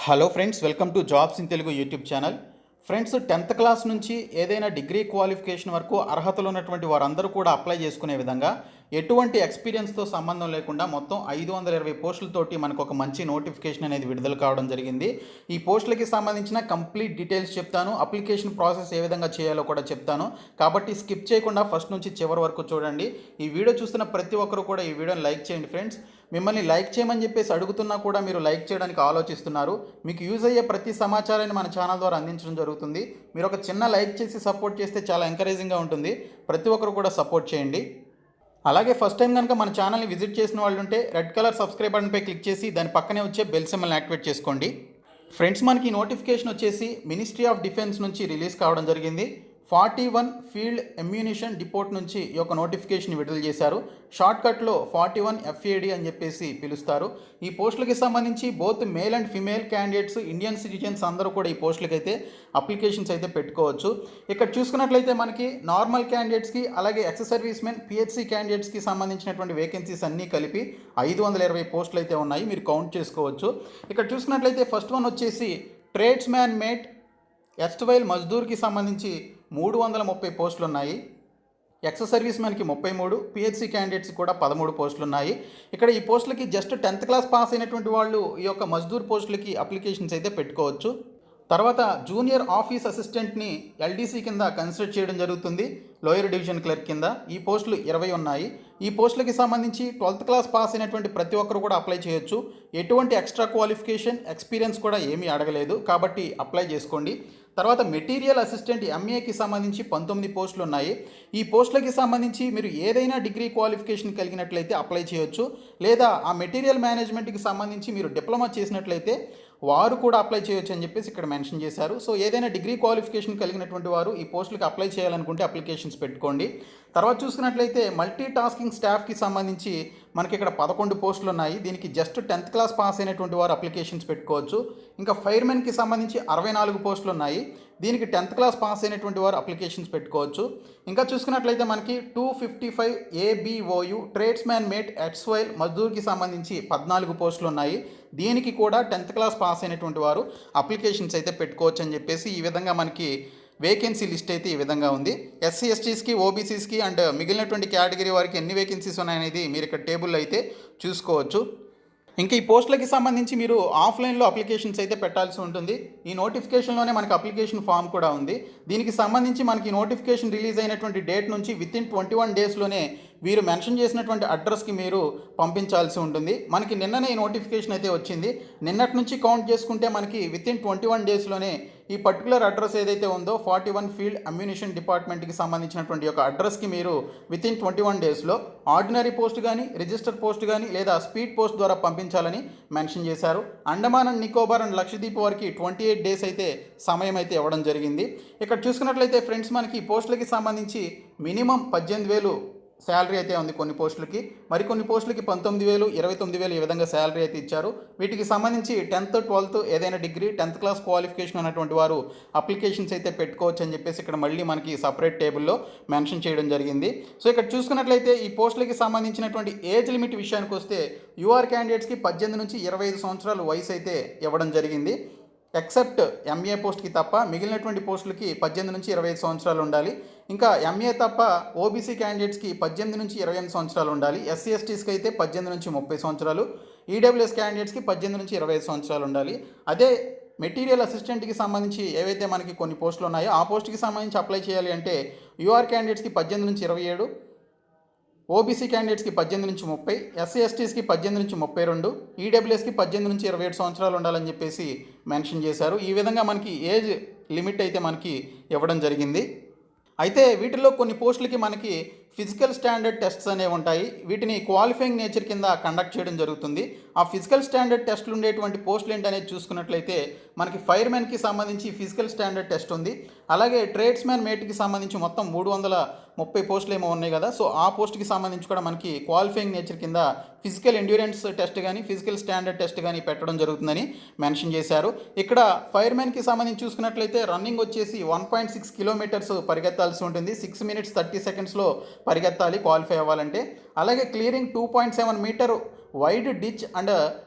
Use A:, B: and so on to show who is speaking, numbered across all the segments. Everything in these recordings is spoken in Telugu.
A: Hello friends, welcome to jobs in Telugu YouTube channel. Friends, 10th class నుంచి ఏదైనా డిగ్రీ క్వాలిఫికేషన్ వరకు అర్హతలు ఉన్నటువంటి వారందరూ కూడా అప్లై చేసుకునే విధంగా ఎటువంటి ఎక్స్పీరియన్స్తో సంబంధం లేకుండా మొత్తం 520 పోస్టులతోటి మనకు ఒక మంచి నోటిఫికేషన్ అనేది విడుదల కావడం జరిగింది. ఈ పోస్టులకి సంబంధించిన కంప్లీట్ డీటెయిల్స్ చెప్తాను. అప్లికేషన్ ప్రాసెస్ ఏ విధంగా చేయాలో కూడా చెప్తాను. కాబట్టి స్కిప్ చేయకుండా ఫస్ట్ నుంచి చివరి వరకు చూడండి. ఈ వీడియో చూస్తున్న ప్రతి ఒక్కరు కూడా ఈ వీడియోని లైక్ చేయండి ఫ్రెండ్స్. మిమ్మల్ని లైక్ చేయమని చెప్పేసి అడుగుతున్నా కూడా మీరు లైక్ చేయడానికి ఆలోచిస్తున్నారు. మీకు యూజ్ అయ్యే ప్రతి సమాచారాన్ని మన ఛానల్ ద్వారా అందించడం జరుగుతుంది. మీరు ఒక చిన్న లైక్ చేసి సపోర్ట్ చేస్తే చాలా ఎంకరేజింగ్గా ఉంటుంది. ప్రతి ఒక్కరు కూడా సపోర్ట్ చేయండి. అలాగే ఫస్ట్ టైం కనుక మన ఛానల్ని విజిట్ చేసిన వాళ్ళు ఉంటే రెడ్ కలర్ సబ్స్క్రైబ్ బటన్పై క్లిక్ చేసి దాని పక్కనే వచ్చే బెల్ సింబల్ని యాక్టివేట్ చేసుకోండి. ఫ్రెండ్స్, మనకి నోటిఫికేషన్ వచ్చేసి మినిస్ట్రీ ఆఫ్ డిఫెన్స్ నుంచి రిలీజ్ కావడం జరిగింది. 41 ఫీల్డ్ అమ్యూనిషన్ డిపోట్ నుంచి ఈ యొక్క నోటిఫికేషన్ విడుదల చేశారు. షార్ట్కట్లో 41 FAD అని చెప్పేసి పిలుస్తారు. ఈ పోస్టులకి సంబంధించి both male and female candidates, Indian citizens అందరూ కూడా ఈ పోస్టులకి అయితే అప్లికేషన్స్ అయితే పెట్టుకోవచ్చు. ఇక్కడ చూసుకున్నట్లయితే మనకి నార్మల్ క్యాండిడేట్స్కి అలాగే ఎక్స్ సర్వీస్ మెన్, PHC క్యాండిడేట్స్కి సంబంధించినటువంటి వేకెన్సీస్ అన్నీ కలిపి 520 పోస్టులు అయితే ఉన్నాయి. మీరు కౌంట్ చేసుకోవచ్చు. ఇక్కడ చూసుకున్నట్లయితే ఫస్ట్ వన్ వచ్చేసి ట్రేడ్స్ మ్యాన్ మేట్ ఎర్స్ట్వైల్ మజ్దూర్కి సంబంధించి 330 పోస్టులు ఉన్నాయి. ఎక్స్ సర్వీస్ మ్యాన్కి 33, PHC క్యాండిడేట్స్ కూడా 13 పోస్టులు ఉన్నాయి. ఇక్కడ ఈ పోస్టులకి జస్ట్ 10th క్లాస్ పాస్ అయినటువంటి వాళ్ళు ఈ యొక్క మజ్దూర్ పోస్టులకి అప్లికేషన్స్ అయితే పెట్టుకోవచ్చు. తర్వాత జూనియర్ ఆఫీస్ అసిస్టెంట్ని LDC కింద కన్సిడర్ చేయడం జరుగుతుంది, లోయర్ డివిజన్ క్లర్క్ కింద. ఈ పోస్టులు 20 ఉన్నాయి. ఈ పోస్టులకి సంబంధించి 12th క్లాస్ పాస్ అయినటువంటి ప్రతి ఒక్కరు కూడా అప్లై చేయొచ్చు. ఎటువంటి ఎక్స్ట్రా క్వాలిఫికేషన్, ఎక్స్పీరియన్స్ కూడా ఏమీ అడగలేదు, కాబట్టి అప్లై చేసుకోండి. తర్వాత మెటీరియల్ అసిస్టెంట్ MAకి సంబంధించి 19 పోస్టులు ఉన్నాయి. ఈ పోస్టులకి సంబంధించి మీరు ఏదైనా డిగ్రీ క్వాలిఫికేషన్ కలిగినట్లయితే అప్లై చేయొచ్చు, లేదా ఆ మెటీరియల్ మేనేజ్మెంట్కి సంబంధించి మీరు డిప్లొమా చేసినట్లయితే వారు కూడా అప్లై చేయొచ్చు అని చెప్పేసి ఇక్కడ మెన్షన్ చేశారు. సో ఏదైనా డిగ్రీ క్వాలిఫికేషన్ కలిగినటువంటి వారు ఈ పోస్టులకు అప్లై చేయాలనుకుంటే అప్లికేషన్స్ పెట్టుకోండి. తర్వాత చూసుకున్నట్లయితే మల్టీ టాస్కింగ్ స్టాఫ్కి సంబంధించి మనకి ఇక్కడ 11 పోస్టులు ఉన్నాయి. దీనికి జస్ట్ 10th క్లాస్ పాస్ అయినటువంటి వారు అప్లికేషన్స్ పెట్టుకోవచ్చు. ఇంకా ఫైర్మెన్కి సంబంధించి 64 పోస్టులు ఉన్నాయి. దీనికి 10th క్లాస్ పాస్ అయినటువంటి వారు అప్లికేషన్స్ పెట్టుకోవచ్చు. ఇంకా చూసుకున్నట్లయితే మనకి 255 ABOU tradesman mate erstwhile మజ్దూర్కి సంబంధించి 14 పోస్టులు ఉన్నాయి. దీనికి కూడా 10th క్లాస్ పాస్ అయినటువంటి వారు అప్లికేషన్స్ అయితే పెట్టుకోవచ్చు అని చెప్పేసి ఈ విధంగా మనకి వేకెన్సీ లిస్ట్ అయితే ఈ విధంగా ఉంది. SC STస్కి, OBCస్కి అండ్ మిగిలినటువంటి కేటగిరీ వారికి ఎన్ని వేకెన్సీస్ ఉన్నాయనేది మీరు ఇక్కడ టేబుల్లో అయితే చూసుకోవచ్చు. ఇంకా ఈ పోస్టులకి సంబంధించి మీరు ఆఫ్లైన్లో అప్లికేషన్స్ అయితే పెట్టాల్సి ఉంటుంది. ఈ నోటిఫికేషన్లోనే మనకి అప్లికేషన్ ఫామ్ కూడా ఉంది. దీనికి సంబంధించి మనకి నోటిఫికేషన్ రిలీజ్ అయినటువంటి డేట్ నుంచి వితిన్ 21 డేస్లోనే వీరు మెన్షన్ చేసినటువంటి అడ్రస్కి మీరు పంపించాల్సి ఉంటుంది. మనకి నిన్ననే ఈ నోటిఫికేషన్ అయితే వచ్చింది. నిన్నటి నుంచి కౌంట్ చేసుకుంటే మనకి వితిన్ 21 డేస్లోనే ఈ పర్టికులర్ అడ్రస్ ఏదైతే ఉందో 41 ఫీల్డ్ అమ్యూనిషన్ డిపార్ట్మెంట్కి సంబంధించినటువంటి ఒక అడ్రస్కి మీరు వితిన్ 21 డేస్లో ఆర్డినరీ పోస్ట్ కానీ, రిజిస్టర్ పోస్ట్ కానీ లేదా స్పీడ్ పోస్ట్ ద్వారా పంపించాలని మెన్షన్ చేశారు. అండమాన్ అండ్ నికోబార్ అండ్ లక్షద్వీప్ వారికి 28 డేస్ అయితే సమయం అయితే ఇవ్వడం జరిగింది. ఇక్కడ చూసుకున్నట్లయితే ఫ్రెండ్స్, మనకి ఈ పోస్టులకి సంబంధించి మినిమం 18,000 శాలరీ అయితే ఉంది కొన్ని పోస్టులకి. మరికొన్ని పోస్టులకి 19,000, 29,000 ఈ విధంగా శాలరీ అయితే ఇచ్చారు. వీటికి సంబంధించి 10th, 12th ఏదైనా డిగ్రీ 10th క్లాస్ క్వాలిఫికేషన్ ఉన్నటువంటి వారు అప్లికేషన్స్ అయితే పెట్టుకోవచ్చు అని చెప్పేసి ఇక్కడ మళ్ళీ మనకి సపరేట్ టేబుల్లో మెన్షన్ చేయడం జరిగింది. సో ఇక్కడ చూసుకున్నట్లయితే ఈ పోస్టులకి సంబంధించినటువంటి ఏజ్ లిమిట్ విషయానికి వస్తే UR క్యాండిడేట్స్కి 18 నుంచి 25 సంవత్సరాల వయసు అయితే ఇవ్వడం జరిగింది. ఎక్సెప్ట్ MA పోస్ట్కి తప్ప మిగిలినటువంటి పోస్టులకి 18 నుంచి 25 సంవత్సరాలు ఉండాలి. ఇంకా MA తప్ప OBC క్యాండిడేట్స్కి 18 నుంచి 28 సంవత్సరాలు ఉండాలి. SC STస్కి అయితే 18 నుంచి 30 సంవత్సరాలు, EWS క్యాండిడేట్స్కి 18 నుంచి 25 సంవత్సరాలు ఉండాలి. అదే మెటీరియల్ అసిస్టెంట్కి సంబంధించి ఏవైతే మనకి కొన్ని పోస్టులు ఉన్నాయో ఆ పోస్ట్కి సంబంధించి అప్లై చేయాలి అంటే UR క్యాండిడేట్స్కి 18 నుంచి 27, OBC క్యాండిడేట్స్కి 18 నుంచి 30, SC STస్కి 18 నుంచి 32, EWSకి 18 నుంచి 27 సంవత్సరాలు ఉండాలని చెప్పేసి మెన్షన్ చేశారు. ఈ విధంగా మనకి ఏజ్ లిమిట్ అయితే మనకి ఇవ్వడం జరిగింది. అయితే వీటిల్లో కొన్ని పోస్టులకి మనకి ఫిజికల్ స్టాండర్డ్ టెస్ట్స్ అనేవి ఉంటాయి. వీటిని క్వాలిఫైయింగ్ నేచర్ కింద కండక్ట్ చేయడం జరుగుతుంది. ఆ ఫిజికల్ స్టాండర్డ్ టెస్ట్లు ఉండేటువంటి పోస్టులు ఏంటనేది చూసుకున్నట్లయితే మనకి ఫైర్మెన్కి సంబంధించి ఫిజికల్ స్టాండర్డ్ టెస్ట్ ఉంది. అలాగే ట్రేడ్స్ మ్యాన్ మేట్కి సంబంధించి మొత్తం 330 పోస్టులు ఏమో ఉన్నాయి కదా. సో ఆ పోస్ట్కి సంబంధించి కూడా మనకి క్వాలిఫైయింగ్ నేచర్ కింద ఫిజికల్ ఎండ్యూరెన్స్ టెస్ట్ కానీ, ఫిజికల్ స్టాండర్డ్ టెస్ట్ కానీ పెట్టడం జరుగుతుందని మెన్షన్ చేశారు. ఇక్కడ ఫైర్మెన్కి సంబంధించి చూసుకున్నట్లయితే రన్నింగ్ వచ్చేసి 1.6 కిలోమీటర్స్ పరిగెత్తాల్సి ఉంటుంది. 6 minutes 30 secondsలో పరిగెత్తాలి క్వాలిఫై అవ్వాలంటే. అలాగే clearing 2.7 metre wide ditch and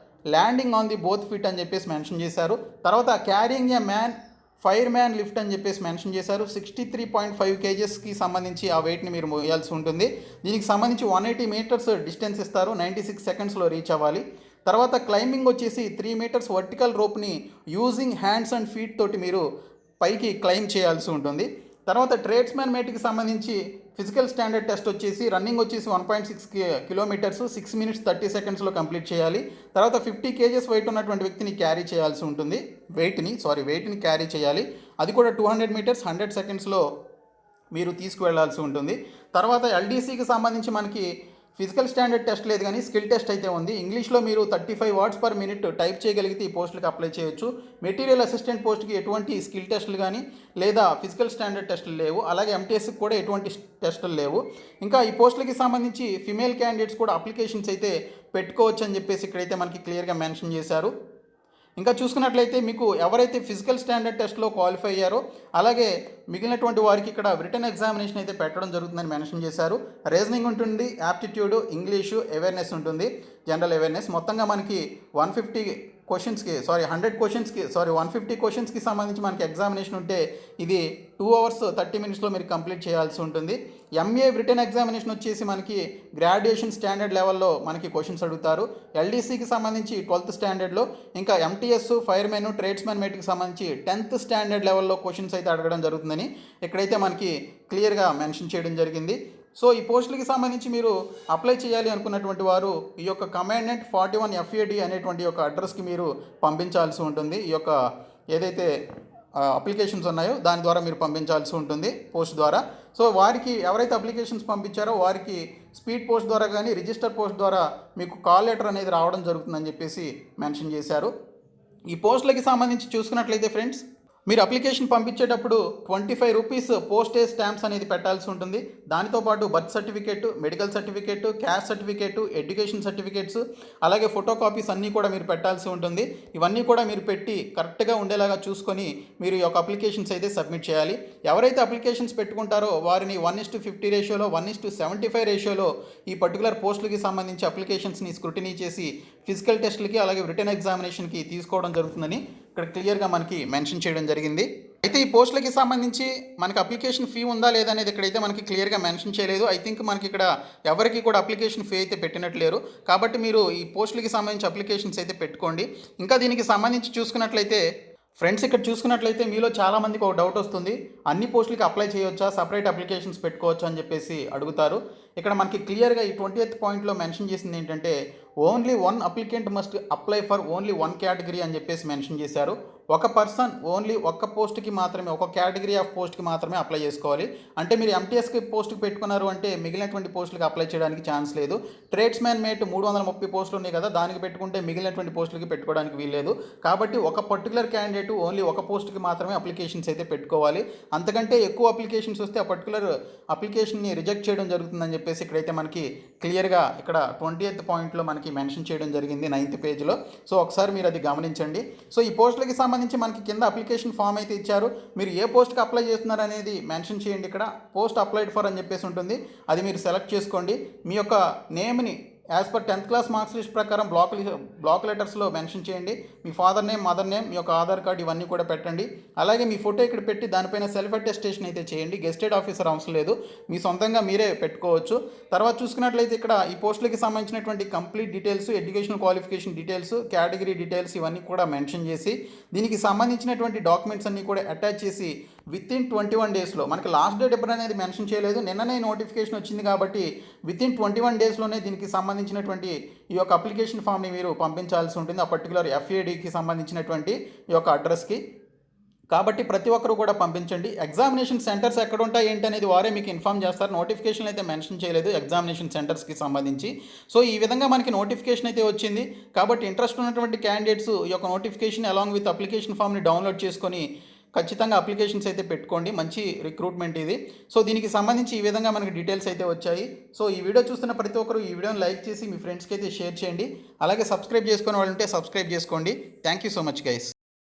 A: landing on the both feet అని చెప్పేసి మెన్షన్ చేశారు. తర్వాత carrying a man fireman lift అని చెప్పేసి మెన్షన్ చేశారు. 63.5 kgsకి సంబంధించి ఆ వెయిట్ని మీరు మోయాల్సి ఉంటుంది. దీనికి సంబంధించి 180 మీటర్స్ డిస్టెన్స్ ఇస్తారు. 96 సెకండ్స్లో రీచ్ అవ్వాలి. తర్వాత క్లైంబింగ్ వచ్చేసి 3 మీటర్స్ వర్టికల్ రోప్ని యూజింగ్ హ్యాండ్స్ అండ్ ఫీట్ తోటి మీరు పైకి క్లైంబ్ చేయాల్సి ఉంటుంది. తర్వాత ట్రేడ్స్మెన్ మేట్కి సంబంధించి ఫిజికల్ స్టాండర్డ్ టెస్ట్ వచ్చేసి రన్నింగ్ వచ్చేసి 1.6 కిలోమీటర్స్ 6 minutes 30 secondsలో కంప్లీట్ చేయాలి. తర్వాత 50 kgs వెయిట్ ఉన్నటువంటి వ్యక్తిని క్యారీ చేయాల్సి ఉంటుంది. వెయిట్ని క్యారీ చేయాలి. అది కూడా 200 meters 100 secondsలో మీరు తీసుకువెళ్లాల్సి ఉంటుంది. తర్వాత ఎల్డీసీకి సంబంధించి మనకి ఫిజికల్ స్టాండర్డ్ టెస్ట్ లేదు కానీ స్కిల్ టెస్ట్ అయితే ఉంది. ఇంగ్లీష్లో మీరు 35 words per minute టైప్ చేయగలిగితే ఈ పోస్టులకు అప్లై చేయొచ్చు. మెటీరియల్ అసిస్టెంట్ పోస్ట్కి ఎటువంటి స్కిల్ టెస్టులు కానీ లేదా ఫిజికల్ స్టాండర్డ్ టెస్టులు లేవు. అలాగే ఎంటీఎస్కి కూడా ఎటువంటి టెస్టులు లేవు. ఇంకా ఈ పోస్టులకి సంబంధించి ఫిమేల్ క్యాండిడేట్స్ కూడా అప్లికేషన్స్ అయితే పెట్టుకోవచ్చు అని చెప్పేసి ఇక్కడైతే మనకి క్లియర్గా మెన్షన్ చేశారు. ఇంకా చూసుకున్నట్లయితే మీకు ఎవరైతే ఫిజికల్ స్టాండర్డ్ టెస్ట్లో క్వాలిఫై అయ్యారో అలాగే మిగిలినటువంటి వారికి ఇక్కడ రిటన్ ఎగ్జామినేషన్ అయితే పెట్టడం జరుగుతుందని మెన్షన్ చేశారు. రీజనింగ్ ఉంటుంది, యాప్టిట్యూడ్, ఇంగ్లీషు, అవేర్నెస్ ఉంటుంది, జనరల్ అవేర్నెస్. మొత్తంగా మనకి 150 క్వశ్చన్స్కి సంబంధించి మనకి ఎగ్జామినేషన్ ఉంటే ఇది 2 hours 30 minutesలో మీరు కంప్లీట్ చేయాల్సి ఉంటుంది. ఎంఏ రిటన్ ఎగ్జామినేషన్ వచ్చేసి మనకి గ్రాడ్యుయేషన్ స్టాండర్డ్ లెవెల్లో మనకి క్వశ్చన్స్ అడుగుతారు. ఎల్డీసీకి సంబంధించి 12th స్టాండర్డ్లో, ఇంకా ఎంటీఎస్, ఫైర్మెన్, ట్రేడ్స్మెన్ మేట్కి సంబంధించి 10th స్టాండర్డ్ లెవెల్లో క్వశ్చన్స్ అయితే అడగడం జరుగుతుందని ఇక్కడైతే మనకి క్లియర్గా మెన్షన్ చేయడం జరిగింది. సో ఈ పోస్టులకి సంబంధించి మీరు అప్లై చేయాలి అనుకున్నటువంటి వారు ఈ యొక్క కమాండెంట్ 41 FAD అనేటువంటి యొక్క అడ్రస్కి మీరు పంపించాల్సి ఉంటుంది. ఈ యొక్క ఏదైతే అప్లికేషన్స్ ఉన్నాయో దాని ద్వారా మీరు పంపించాల్సి ఉంటుంది పోస్ట్ ద్వారా. సో వారికి ఎవరైతే అప్లికేషన్స్ పంపించారో వారికి స్పీడ్ పోస్ట్ ద్వారా కానీ రిజిస్టర్ పోస్ట్ ద్వారా మీకు కాల్ లెటర్ అనేది రావడం జరుగుతుందని చెప్పేసి మెన్షన్ చేశారు. ఈ పోస్టులకి సంబంధించి చూసుకున్నట్లయితే ఫ్రెండ్స్, మీరు అప్లికేషన్ పంపించేటప్పుడు 25 రూపీస్ పోస్టేజ్ స్టాంప్స్ అనేది పెట్టాల్సి ఉంటుంది. దానితో పాటు birth certificate, medical certificate, caste certificate, education certificates, అలాగే ఫోటో కాపీస్ అన్నీ కూడా మీరు పెట్టాల్సి ఉంటుంది. ఇవన్నీ కూడా మీరు పెట్టి కరెక్ట్గా ఉండేలాగా చూసుకొని మీరు ఈ యొక్క అప్లికేషన్స్ అయితే సబ్మిట్ చేయాలి. ఎవరైతే అప్లికేషన్స్ పెట్టుకుంటారో వారిని 1:50 రేషియోలో, 1:75 రేషియోలో ఈ పర్టికులర్ పోస్టులకి సంబంధించి అప్లికేషన్స్ని స్క్రూటినీ చేసి ఫిజికల్ టెస్ట్లకి అలాగే రిటన్ ఎగ్జామినేషన్కి తీసుకోవడం జరుగుతుందని ఇక్కడ క్లియర్గా మనకి మెన్షన్ చేయడం జరిగింది. అయితే ఈ పోస్టులకి సంబంధించి మనకి అప్లికేషన్ ఫీ ఉందా లేదా అనేది ఇక్కడైతే మనకి క్లియర్గా మెన్షన్ చేయలేదు. ఐ థింక్ మనకి ఇక్కడ ఎవరికి కూడా అప్లికేషన్ ఫీ అయితే పెట్టినట్లేరు. కాబట్టి మీరు ఈ పోస్టులకి సంబంధించి అప్లికేషన్స్ అయితే పెట్టుకోండి. ఇంకా దీనికి సంబంధించి చూసుకున్నట్లయితే ఫ్రెండ్స్, ఇక్కడ చూసుకున్నట్లయితే మీలో చాలామందికి ఒక డౌట్ వస్తుంది, అన్ని పోస్టులకి అప్లై చేయొచ్చా, సపరేట్ అప్లికేషన్స్ పెట్టుకోవచ్చా అని చెప్పేసి అడుగుతారు. ఇక్కడ మనకి క్లియర్గా ఈ 20th పాయింట్లో మెన్షన్ చేసింది ఏంటంటే only 1 applicant must apply for only 1 category అని చెప్పేసి మెన్షన్ చేశారు. ఒక పర్సన్ ఓన్లీ ఒక్క పోస్ట్కి మాత్రమే, ఒక కేటగిరీ ఆఫ్ పోస్ట్కి మాత్రమే అప్లై చేసుకోవాలి. అంటే మీరు ఎంటీఎస్కి పోస్ట్కి పెట్టుకున్నారు అంటే మిగిలినటువంటి పోస్టులకి అప్లై చేయడానికి ఛాన్స్ లేదు. ట్రేడ్స్మెన్ మేట్ 330 పోస్టులు ఉన్నాయి కదా, దానికి పెట్టుకుంటే మిగిలినటువంటి పోస్టులకి పెట్టుకోవడానికి వీల్లేదు. కాబట్టి ఒక పర్టికులర్ క్యాండిడేట్ ఓన్లీ ఒక పోస్ట్కి మాత్రమే అప్లికేషన్స్ అయితే పెట్టుకోవాలి. అంతకంటే ఎక్కువ అప్లికేషన్స్ వస్తే ఆ పర్టికులర్ అప్లికేషన్ని రిజెక్ట్ చేయడం జరుగుతుందని చెప్పేసి ఇక్కడైతే మనకి క్లియర్గా ఇక్కడ 20th పాయింట్లో మనకి మెన్షన్ చేయడం జరిగింది 9th పేజ్లో. సో ఒకసారి మీరు అది గమనించండి. సో ఈ పోస్టులకి సంబంధించి మనకి కింద అప్లికేషన్ ఫామ్ అయితే ఇచ్చారు. మీరు ఏ పోస్ట్కి అప్లై చేస్తున్నారు అనేది మెన్షన్ చేయండి. ఇక్కడ పోస్ట్ అప్లైడ్ ఫర్ అని చెప్పేసి ఉంటుంది, అది మీరు సెలెక్ట్ చేసుకోండి. మీ యొక్క నేమ్ని as per 10th class marks list ప్రకారం బ్లాక్ లెటర్స్లో మెన్షన్ చేయండి. మీ ఫాదర్ నేమ్, మదర్ నేమ్, మీ యొక్క ఆధార్ కార్డు ఇవన్నీ కూడా పెట్టండి. అలాగే మీ ఫోటో ఇక్కడ పెట్టి దానిపైన సెల్ఫ్ అటెస్టేషన్ అయితే చేయండి. గెస్టెడ్ ఆఫీసర్ అవసరం లేదు, మీ సొంతంగా మీరే పెట్టుకోవచ్చు. తర్వాత చూసుకున్నట్లయితే ఇక్కడ ఈ పోస్టులకి సంబంధించినటువంటి complete details, educational qualification details, category details ఇవన్నీ కూడా మెన్షన్ చేసి దీనికి సంబంధించినటువంటి డాక్యుమెంట్స్ అన్నీ కూడా అటాచ్ చేసి వితిన్ 21 డేస్లో, మనకి లాస్ట్ డేట్ ఎప్పుడు అనేది మెన్షన్ చేయలేదు, నిన్ననే నోటిఫికేషన్ వచ్చింది కాబట్టి వితిన్ 21 డేస్లోనే దీనికి సంబంధించినటువంటి ఈ యొక్క అప్లికేషన్ ఫామ్ని మీరు పంపించాల్సి ఉంటుంది, ఆ పర్టికులర్ FADకి సంబంధించినటువంటి ఈ యొక్క అడ్రస్కి. కాబట్టి ప్రతి ఒక్కరు కూడా పంపించండి. ఎగ్జామినేషన్ సెంటర్స్ ఎక్కడ ఉంటాయి ఏంటి అనేది వారే మీకు ఇన్ఫామ్ చేస్తారు. నోటిఫికేషన్ అయితే మెన్షన్ చేయలేదు ఎగ్జామినేషన్ సెంటర్స్కి సంబంధించి. సో ఈ విధంగా మనకి నోటిఫికేషన్ అయితే వచ్చింది. కాబట్టి ఇంట్రెస్ట్ ఉన్నటువంటి క్యాండిడేట్స్ ఈ యొక్క నోటిఫికేషన్ అలాంగ్ విత్ అప్లికేషన్ ఫామ్ని డౌన్లోడ్ చేసుకొని ఖచ్చితంగా అప్లికేషన్స్ అయితే పెట్టుకోండి. మంచి రిక్రూట్మెంట్ ఇది. సో దీనికి సంబంధించి ఈ విధంగా మనకి డీటెయిల్స్ అయితే వచ్చాయి. సో ఈ వీడియో చూస్తున్న ప్రతి ఒక్కరు ఈ వీడియోని లైక్ చేసి మీ ఫ్రెండ్స్కి అయితే షేర్ చేయండి. అలాగే సబ్స్క్రైబ్ చేసుకునే వాళ్ళు ఉంటే సబ్స్క్రైబ్ చేసుకోండి. Thank you so much guys.